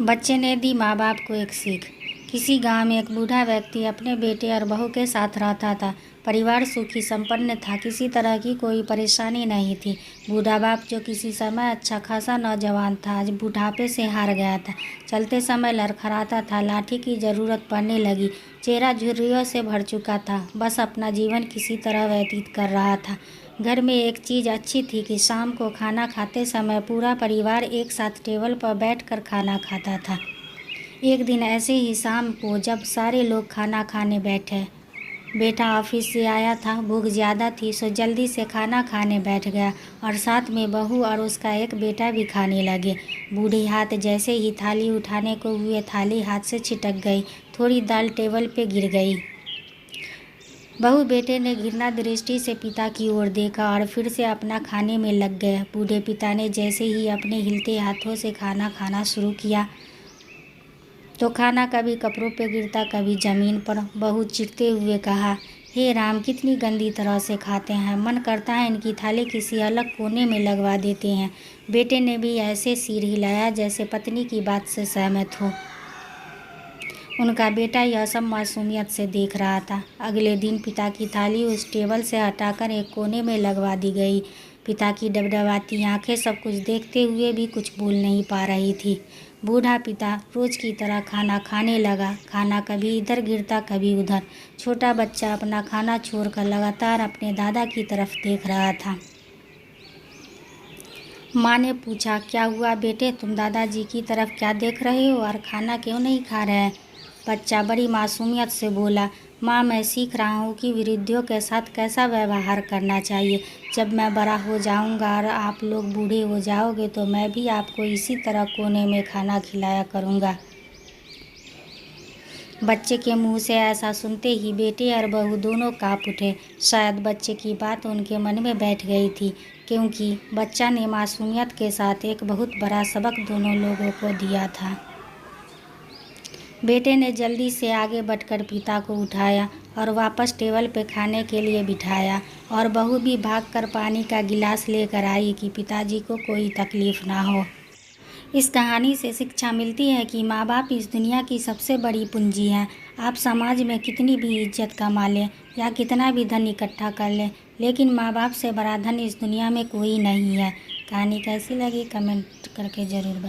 बच्चे ने दी माँ बाप को एक सीख। किसी गांव में एक बूढ़ा व्यक्ति अपने बेटे और बहू के साथ रहता था। परिवार सुखी संपन्न था, किसी तरह की कोई परेशानी नहीं थी। बूढ़ा बाप जो किसी समय अच्छा खासा नौजवान था, आज बुढ़ापे से हार गया था। चलते समय लड़खड़ाता था, लाठी की ज़रूरत पड़ने लगी, चेहरा झुर्रियों से भर चुका था, बस अपना जीवन किसी तरह व्यतीत कर रहा था। घर में एक चीज़ अच्छी थी कि शाम को खाना खाते समय पूरा परिवार एक साथ टेबल पर बैठकर खाना खाता था। एक दिन ऐसे ही शाम को जब सारे लोग खाना खाने बैठे, बेटा ऑफिस से आया था, भूख ज़्यादा थी सो जल्दी से खाना खाने बैठ गया और साथ में बहू और उसका एक बेटा भी खाने लगे। बूढ़े हाथ जैसे ही थाली उठाने को हुए, थाली हाथ से छिटक गई, थोड़ी दाल टेबल पे गिर गई। बहू बेटे ने घृणा दृष्टि से पिता की ओर देखा और फिर से अपना खाने में लग गए। बूढ़े पिता ने जैसे ही अपने हिलते हाथों से खाना खाना शुरू किया तो खाना कभी कपड़ों पे गिरता, कभी ज़मीन पर। बहू चीखते हुए कहा, हे राम, कितनी गंदी तरह से खाते हैं, मन करता है इनकी थाली किसी अलग कोने में लगवा देते हैं। बेटे ने भी ऐसे सिर हिलाया जैसे पत्नी की बात से सहमत हो। उनका बेटा यह सब मासूमियत से देख रहा था। अगले दिन पिता की थाली उस टेबल से हटाकर एक कोने में लगवा दी गई। पिता की डबडबाती आंखें सब कुछ देखते हुए भी कुछ बोल नहीं पा रही थी। बूढ़ा पिता रोज की तरह खाना खाने लगा। खाना कभी इधर गिरता, कभी उधर। छोटा बच्चा अपना खाना छोड़कर लगातार अपने दादा की तरफ देख रहा था। माँ ने पूछा, क्या हुआ बेटे, तुम दादाजी की तरफ क्या देख रहे हो और खाना क्यों नहीं खा रहे हैं? बच्चा बड़ी मासूमियत से बोला, माँ, मैं सीख रहा हूँ कि वृद्धों के साथ कैसा व्यवहार करना चाहिए। जब मैं बड़ा हो जाऊँगा और आप लोग बूढ़े हो जाओगे तो मैं भी आपको इसी तरह कोने में खाना खिलाया करूँगा। बच्चे के मुंह से ऐसा सुनते ही बेटे और बहू दोनों काँप उठे। शायद बच्चे की बात उनके मन में बैठ गई थी, क्योंकि बच्चा ने मासूमियत के साथ एक बहुत बड़ा सबक दोनों लोगों को दिया था। बेटे ने जल्दी से आगे बढ़कर पिता को उठाया और वापस टेबल पे खाने के लिए बिठाया, और बहू भी भागकर पानी का गिलास लेकर आई कि पिताजी को कोई तकलीफ़ ना हो। इस कहानी से शिक्षा मिलती है कि माँ बाप इस दुनिया की सबसे बड़ी पूंजी हैं। आप समाज में कितनी भी इज्जत कमा लें या कितना भी धन इकट्ठा कर लें, लेकिन माँ बाप से बड़ा धन इस दुनिया में कोई नहीं है। कहानी कैसी लगी कमेंट करके ज़रूर बताएं।